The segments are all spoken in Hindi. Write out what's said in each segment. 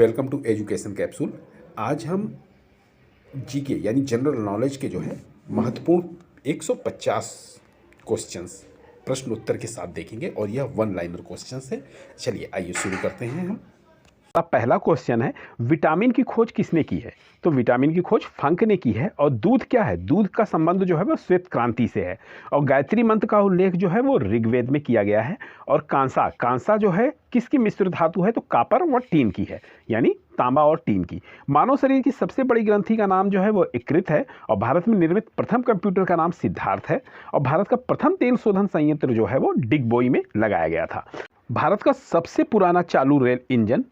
Welcome to education capsule. आज हम जीके यानी जनरल नॉलेज के जो है महत्वपूर्ण 150 क्वेश्चंस प्रश्न उत्तर के साथ देखेंगे और यह वन लाइनर क्वेश्चंस है। चलिए आइए शुरू करते हैं हम। अब पहला क्वेश्चन है, विटामिन की खोज किसने की है? तो विटामिन की खोज फंक ने की है। और दूध क्या है? दूध का संबंध जो है वो श्वेत क्रांति से है। और गायत्री मंत्र का उल्लेख जो है वो ऋग्वेद में किया गया है। और कांसा जो है किसकी मिश्र धातु है? तो कापर व टीन की है, यानी तांबा और टीन की। मानव शरीर की सबसे बड़ी ग्रंथि का नाम जो है वो यकृत है। और भारत में निर्मित प्रथम कंप्यूटर का नाम सिद्धार्थ है। और भारत का प्रथम तेल शोधन संयंत्र जो है वो डिगबोई में लगाया गया था। भारत का सबसे पुराना चालू रेल इंजन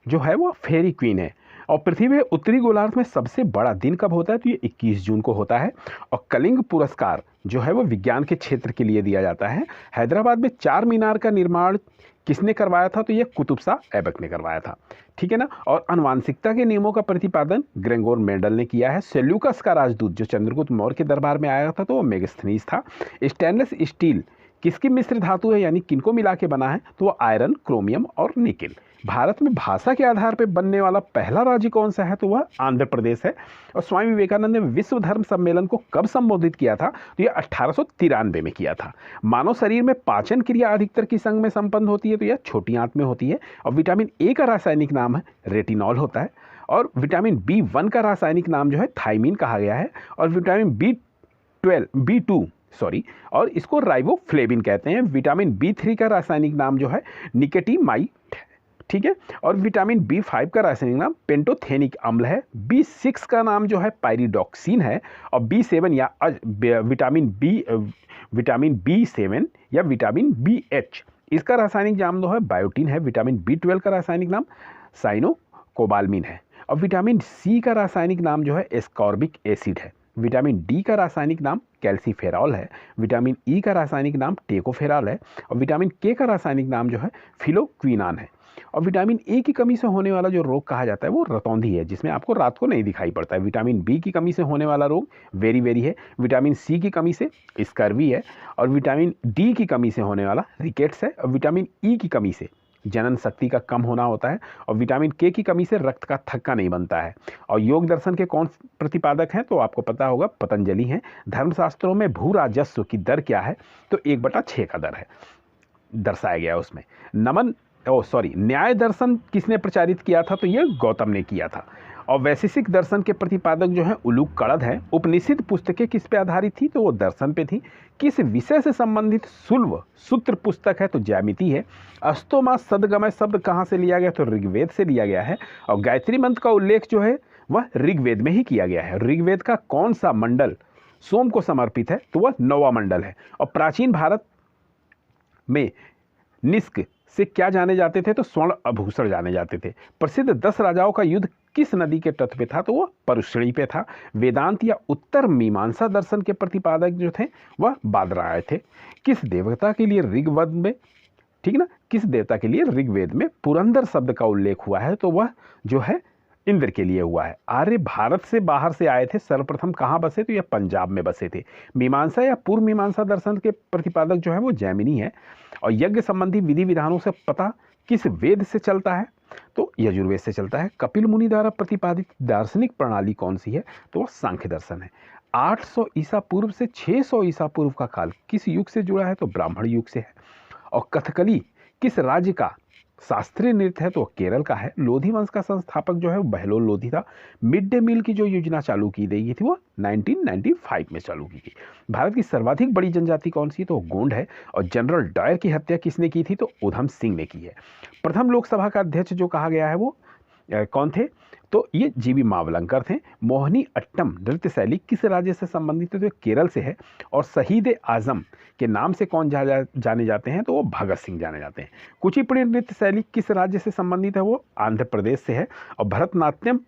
जो है वो फेरी क्वीन है। और पृथ्वी में उत्तरी गोलार्ध में सबसे बड़ा दिन कब होता है? तो ये 21 जून को होता है। और कलिंग पुरस्कार जो है वो विज्ञान के क्षेत्र के लिए दिया जाता है। हैदराबाद में चार मीनार का निर्माण किसने करवाया था? तो ये कुतुब शाह ऐबक ने करवाया था। ठीक है ना। और आनुवांशिकता के नियमों का प्रतिपादन ग्रेगोर मेंडल ने किया है। सेल्यूकस का राजदूत जो चंद्रगुप्त मौर्य के दरबार में आया था तो वो मेगास्थनीज था। स्टेनलेस स्टील किसकी मिश्र धातु है, यानी किनको मिला के बना है? तो वो आयरन, क्रोमियम और निकेल। भारत में भाषा के आधार पर बनने वाला पहला राज्य कौन सा है? तो वह आंध्र प्रदेश है। और स्वामी विवेकानंद ने विश्व धर्म सम्मेलन को कब संबोधित किया था? तो यह 1893 में किया था। मानव शरीर में पाचन क्रिया अधिकतर किस अंग में संपन्न होती है? तो यह छोटी आंत में होती है। और विटामिन ए का रासायनिक नाम है रेटिनॉल होता है। और विटामिन B1 का रासायनिक नाम जो है थायमीन कहा गया है। और विटामिन B2 और इसको राइबोफ्लेविन कहते हैं। विटामिन B3 का रासायनिक नाम जो है निकेटीमाइड। ठीक है। और विटामिन B5 का रासायनिक नाम पेंटोथेनिक अम्ल है। B6 का नाम जो है पायरिडॉक्सिन है। और B7 या विटामिन B7 या विटामिन BH, इसका रासायनिक नाम जो है बायोटीन है। विटामिन B12 का रासायनिक नाम साइनोकोबाल्मिन है। और विटामिन C का रासायनिक नाम जो है एस्कॉर्बिक एसिड है। विटामिन D का रासायनिक नाम कैल्सीफेरॉल है। विटामिन E का रासायनिक नाम टेकोफेरॉल है। और विटामिन K का रासायनिक नाम जो है फिलोक्विनान है। और विटामिन ए की कमी से होने वाला जो रोग कहा जाता है वो रतौंधी है, जिसमें आपको रात को नहीं दिखाई पड़ता है। विटामिन बी की कमी से होने वाला रोग वेरी है। विटामिन सी की कमी से स्कर्वी है। और विटामिन डी की कमी से होने वाला रिकेट्स है। और विटामिन ई की कमी से जनन शक्ति का कम होना होता है। और विटामिन के की कमी से रक्त का थक्का नहीं बनता है। और योग दर्शन के कौन प्रतिपादक हैं? तो आपको पता होगा, पतंजलि हैं। धर्मशास्त्रों में भू राजस्व की दर क्या है? तो 1/6 का दर है, दर्शाया गया उसमें। न्याय दर्शन किसने प्रचारित किया था? तो यह गौतम ने किया था। और वैशेषिक दर्शन के प्रतिपादक जो है उलूक कड़द है। उपनिषद पुस्तकें किस पे आधारित थी? तो वो दर्शन पे थी। किस विषय से संबंधित सुल्व सूत्र पुस्तक है? तो ज्यामिति है। अस्तोमा सदगमय शब्द कहाँ से लिया गया? तो ऋग्वेद से लिया गया है। और गायत्री मंत्र का उल्लेख जो है वह ऋग्वेद में ही किया गया है। ऋग्वेद का कौन सा मंडल सोम को समर्पित है? तो वह 9वां मंडल है। और प्राचीन भारत में निष्क से क्या जाने जाते थे? तो स्वर्ण आभूषण जाने जाते थे। प्रसिद्ध 10 राजाओं का युद्ध किस नदी के तट पे था? तो वह परुश्रेणी पे था। वेदांत या उत्तर मीमांसा दर्शन के प्रतिपादक जो थे वह बादरायण थे। किस देवता के लिए ऋग्वेद में, ठीक ना, किस देवता के लिए ऋग्वेद में पुरंदर शब्द का उल्लेख हुआ है? तो वह जो है इंद्र के लिए हुआ है। आर्य भारत से बाहर से आए थे, सर्वप्रथम कहाँ बसे? तो यह पंजाब में बसे थे। मीमांसा या पूर्व मीमांसा दर्शन के प्रतिपादक जो है वो जैमिनी है। और यज्ञ संबंधी विधि विधानों से पता किस वेद से चलता है? तो यजुर्वेद से चलता है। कपिल मुनि द्वारा प्रतिपादित दार्शनिक प्रणाली कौन सी है? तो वह सांख्य दर्शन है। 800 ईसा पूर्व से 600 ईसा पूर्व का काल किस युग से जुड़ा है? तो ब्राह्मण युग से है। और कथकली किस राज्य का शास्त्रीय नृत्य है? तो केरल का है। लोधी वंश का संस्थापक जो है वो बहलोल लोधी था। मिड डे मील की जो योजना चालू की गई थी वो 1995 में चालू की गई। भारत की सर्वाधिक बड़ी जनजाति कौन सी? तो गोंड है। और जनरल डायर की हत्या किसने की थी? तो उधम सिंह ने की है। प्रथम लोकसभा का अध्यक्ष जो कहा गया है वो कौन थे? तो ये जीवी मावलंकर थे। मोहिनी अट्टम नृत्य शैली किस राज्य से संबंधित है? तो केरल से है। और शहीद आजम के नाम से कौन जाने जाते हैं? तो वो भगत सिंह जाने जाते हैं। कुचिपुड़ी नृत्य शैली किस राज्य से संबंधित है? वो आंध्र प्रदेश से है। और भरतनाट्यम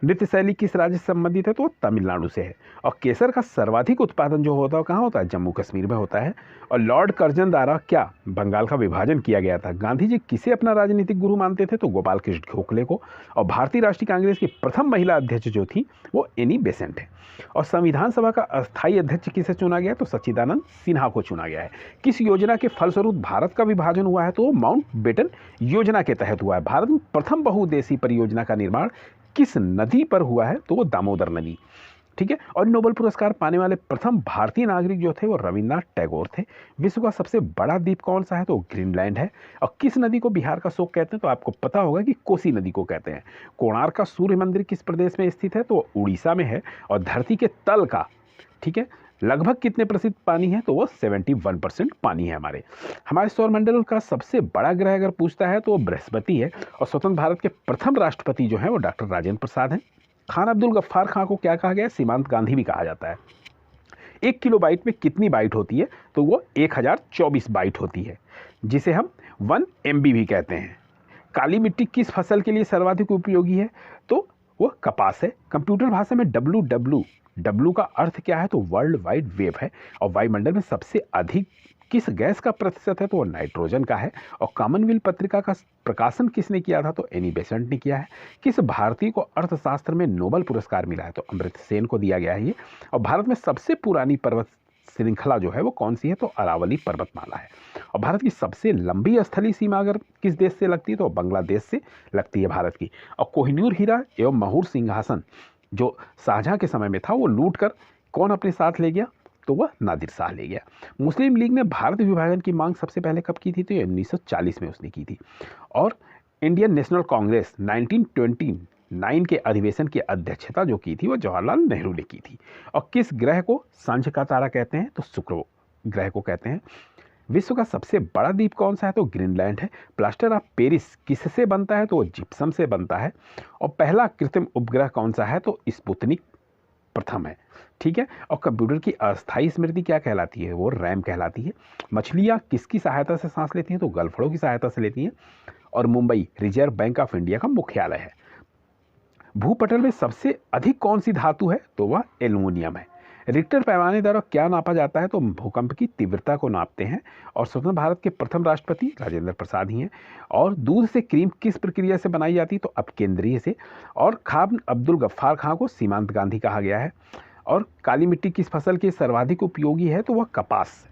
नृत्य शैली किस राज्य से संबंधित है? तो वो तमिलनाडु से है। और केसर का सर्वाधिक उत्पादन जो होता है कहाँ होता है? जम्मू कश्मीर में होता है। और लॉर्ड कर्जन द्वारा क्या बंगाल का विभाजन किया गया था? गांधी जी किसे अपना राजनीतिक गुरु मानते थे? तो गोपाल कृष्ण गोखले को। और भारतीय राष्ट्रीय कांग्रेस की प्रथम महिला अध्यक्ष जो थी वो एनी बेसेंट है। और संविधान सभा का अस्थायी अध्यक्ष किसे चुना गया? तो सच्चिदानंद सिन्हा को चुना गया है। किस योजना के फलस्वरूप भारत का विभाजन हुआ है? तो माउंट बेटन योजना के तहत हुआ है। भारत में प्रथम बहुउद्देशीय परियोजना का निर्माण किस नदी पर हुआ है? तो वो दामोदर नदी। ठीक है। और नोबेल पुरस्कार पाने वाले प्रथम भारतीय नागरिक जो थे वो रविन्द्रनाथ टैगोर थे। विश्व का सबसे बड़ा द्वीप कौन सा है? तो ग्रीनलैंड है। और किस नदी को बिहार का शोक कहते हैं? तो आपको पता होगा कि कोसी नदी को कहते हैं। कोणार्क का सूर्य मंदिर किस प्रदेश में स्थित है? तो उड़ीसा में है। और धरती के तल का, ठीक है, लगभग कितने प्रतिशत पानी है? तो वो 71% पानी है। हमारे सौरमंडल का सबसे बड़ा ग्रह अगर पूछता है तो वो बृहस्पति है। और स्वतंत्र भारत के प्रथम राष्ट्रपति जो है वो डॉक्टर राजेंद्र प्रसाद हैं। खान अब्दुल गफ्फार खां को क्या कहा गया है? सीमांत गांधी भी कहा जाता है। 1 किलोबाइट में कितनी बाइट होती है? तो वो 1024 बाइट होती है, जिसे हम 1 MB भी कहते हैं। काली मिट्टी किस फसल के लिए सर्वाधिक उपयोगी है? तो वो कपास है। कंप्यूटर भाषा में डब्ल्यू का अर्थ क्या है? तो वर्ल्ड वाइड वेब है। और वायुमंडल में सबसे अधिक किस गैस का प्रतिशत है? तो वो नाइट्रोजन का है। और कॉमनवेल्थ पत्रिका का प्रकाशन किसने किया था? तो एनी बेसेंट ने किया है। किस भारतीय को अर्थशास्त्र में नोबेल पुरस्कार मिला है? तो अमर्त्य सेन को दिया गया है ये। और भारत में सबसे पुरानी पर्वत श्रृंखला जो है वो कौन सी है? तो अरावली पर्वतमाला है। और भारत की सबसे लंबी स्थलीय सीमा अगर किस देश से लगती है? तो बांग्लादेश से लगती है भारत की। और कोहिनूर हीरा एवं महूर सिंहासन जो शाहजहां के समय में था वो लूट कर कौन अपने साथ ले गया? तो वह नादिर शाह ले गया। मुस्लिम लीग ने भारत विभाजन की मांग सबसे पहले कब की थी? तो 1940 में उसने की थी। और इंडियन नेशनल कांग्रेस 1929 के अधिवेशन की अध्यक्षता जो की थी वो जवाहरलाल नेहरू ने की थी। और किस ग्रह को सांझ का तारा कहते हैं? तो शुक्र ग्रह को कहते हैं। विश्व का सबसे बड़ा द्वीप कौन सा है? तो ग्रीनलैंड है। प्लास्टर ऑफ पेरिस किससे बनता है? तो वो जिप्सम से बनता है। और पहला कृत्रिम उपग्रह कौन सा है? तो स्पुतनिक प्रथम है। ठीक है। और कंप्यूटर की अस्थायी स्मृति क्या कहलाती है? वो रैम कहलाती है। मछलियां किसकी सहायता से सांस लेती हैं? तो गलफड़ों की सहायता से लेती हैं। और Mumbai reserve bank of India का मुख्यालय है। भूपटल में सबसे अधिक कौन सी धातु है? तो वह एल्युमिनियम है। रिक्टर पैमाने द्वारा क्या नापा जाता है? तो भूकंप की तीव्रता को नापते हैं। और स्वतंत्र भारत के प्रथम राष्ट्रपति राजेंद्र प्रसाद ही हैं। और दूध से क्रीम किस प्रक्रिया से बनाई जाती है? तो अपकेंद्रीय से। और खान अब्दुल गफ्फार खां को सीमांत गांधी कहा गया है। और काली मिट्टी किस फसल के सर्वाधिक उपयोगी है? तो वह कपास।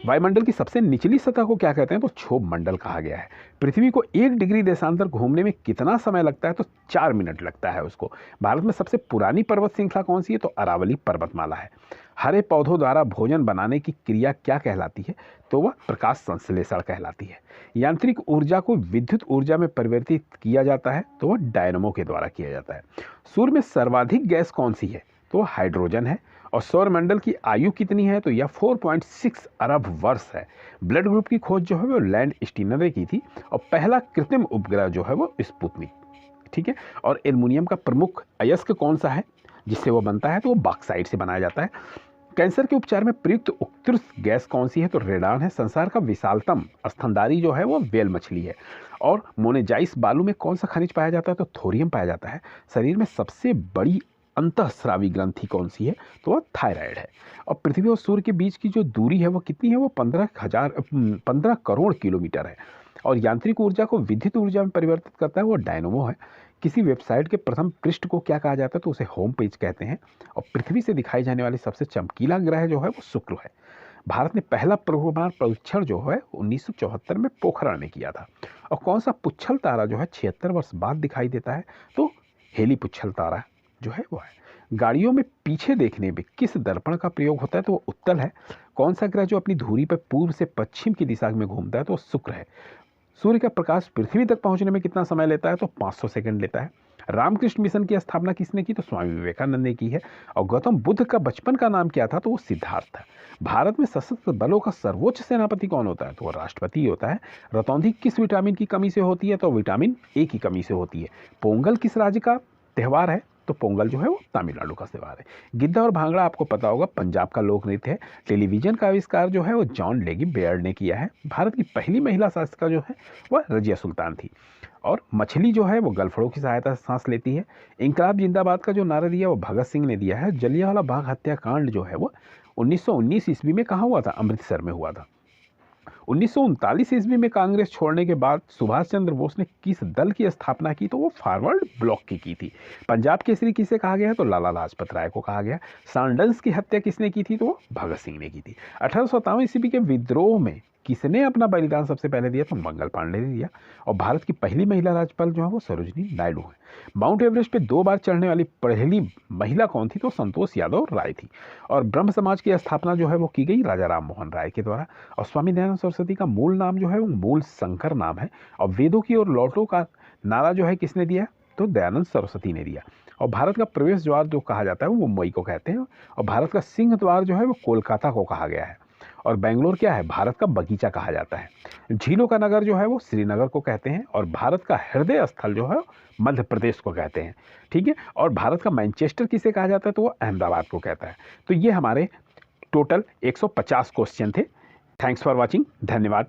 वायुमंडल की सबसे निचली सतह को क्या कहते हैं? तो क्षोभ मंडल कहा गया है। पृथ्वी को 1 डिग्री देशांतर घूमने में कितना समय लगता है? तो 4 मिनट लगता है उसको। भारत में सबसे पुरानी पर्वत श्रृंखला कौन सी है? तो अरावली पर्वतमाला है। हरे पौधों द्वारा भोजन बनाने की क्रिया क्या कहलाती है? तो वह प्रकाश संश्लेषण कहलाती है। यांत्रिक ऊर्जा को विद्युत ऊर्जा में परिवर्तित किया जाता है तो वह डायनमो के द्वारा किया जाता है। सूर्य में सर्वाधिक गैस कौन सी है? तो हाइड्रोजन है। और सौरमंडल की आयु कितनी है? तो यह 4.6 अरब वर्ष है। ब्लड ग्रुप की खोज जो है वो लैंड स्टीनर ने की थी। और पहला कृत्रिम उपग्रह जो है वो स्पुतनिक। ठीक है। और एल्युमिनियम का प्रमुख अयस्क कौन सा है जिससे वो बनता है? तो वो बॉक्साइट से बनाया जाता है। कैंसर के उपचार में प्रयुक्त उत्कृष्ट गैस कौन सी है? तो रेडान है। संसार का विशालतम स्तनधारी जो है वो व्हेल मछली है। और मोनेजाइस बालू में कौन सा खनिज पाया जाता है? तो थोरियम पाया जाता है। शरीर में सबसे बड़ी अंतःस्रावी ग्रंथि कौन सी है? तो वह थायराइड है। और पृथ्वी और सूर्य के बीच की जो दूरी है वो कितनी है? वो 15 करोड़ किलोमीटर है। और यांत्रिक ऊर्जा को विद्युत ऊर्जा में परिवर्तित करता है वो डायनमो है। किसी वेबसाइट के प्रथम पृष्ठ को क्या कहा जाता है? तो उसे होम पेज कहते हैं। और पृथ्वी से दिखाई जाने वाली सबसे चमकीला ग्रह जो है वो शुक्र है। भारत ने पहला परमाणु परीक्षण जो है 1974 में पोखरण में किया था। और कौन सा पुच्छल तारा जो है 76 वर्ष बाद दिखाई देता है? तो हेली पुच्छल तारा जो है वो है। गाड़ियों में पीछे देखने में किस दर्पण का प्रयोग होता है? तो वो उत्तल है। कौन सा ग्रह जो अपनी धुरी पर पूर्व से पश्चिम की दिशा में घूमता है? तो शुक्र है। सूर्य का प्रकाश पृथ्वी तक पहुंचने में कितना समय लेता है? तो 500 सेकंड लेता है। रामकृष्ण मिशन की स्थापना किसने की? तो स्वामी विवेकानंद ने की है। और गौतम बुद्ध का बचपन का नाम क्या था? तो वो सिद्धार्थ था। भारत में सशस्त्र बलों का सर्वोच्च सेनापति कौन होता है? तो वो राष्ट्रपति होता है। रतौंधी किस विटामिन की कमी से होती है? तो विटामिन ए की कमी से होती है। पोंगल किस राज्य का त्यौहार है? तो पोंगल जो है वो तमिलनाडु का त्यौहार है। गिद्धा और भांगड़ा आपको पता होगा पंजाब का लोक नृत्य है। टेलीविजन का आविष्कार जो है वो जॉन लेगी बेयर्ड ने किया है। भारत की पहली महिला शासिका जो है वह रजिया सुल्तान थी। और मछली जो है वो गलफड़ों की सहायता से सांस लेती है। इंकलाब जिंदाबाद का जो नारा दिया वो भगत सिंह ने दिया है। जलियांवाला बाग हत्याकांड जो है वो 1919 ईस्वी में कहाँ हुआ था? अमृतसर में हुआ था। 1939 ईस्वी में कांग्रेस छोड़ने के बाद सुभाष चंद्र बोस ने किस दल की स्थापना की? तो वो फॉरवर्ड ब्लॉक की थी। पंजाब केसरी किसे कहा गया? तो लाला लाजपत राय को कहा गया। सांडर्स की हत्या किसने की थी? तो वो भगत सिंह ने की थी। 1857 ईस्वी के विद्रोह में किसने अपना बलिदान सबसे पहले दिया? तो मंगल पांडे ने दिया। और भारत की पहली महिला राज्यपाल जो है वो सरोजिनी नायडू है। माउंट एवरेस्ट पे 2 बार चढ़ने वाली पहली महिला कौन थी? तो संतोष यादव राय थी। और ब्रह्म समाज की स्थापना जो है वो की गई राजा राम मोहन राय के द्वारा। और स्वामी दयानंद सरस्वती का मूल नाम जो है वो मूल शंकर नाम है। और वेदों की ओर लौटो का नारा जो है किसने दिया? तो दयानंद सरस्वती ने दिया। और भारत का प्रवेश द्वार जो कहा जाता है वो मुंबई को कहते हैं। और भारत का सिंह द्वार जो है वो कोलकाता को कहा गया है। और बेंगलोर क्या है? भारत का बगीचा कहा जाता है। झीलों का नगर जो है वो श्रीनगर को कहते हैं। और भारत का हृदय स्थल जो है मध्य प्रदेश को कहते हैं। ठीक है। और भारत का मैनचेस्टर किसे कहा जाता है? तो वो अहमदाबाद को कहता है। तो ये हमारे टोटल 150 क्वेश्चन थे। Thanks for watching. धन्यवाद।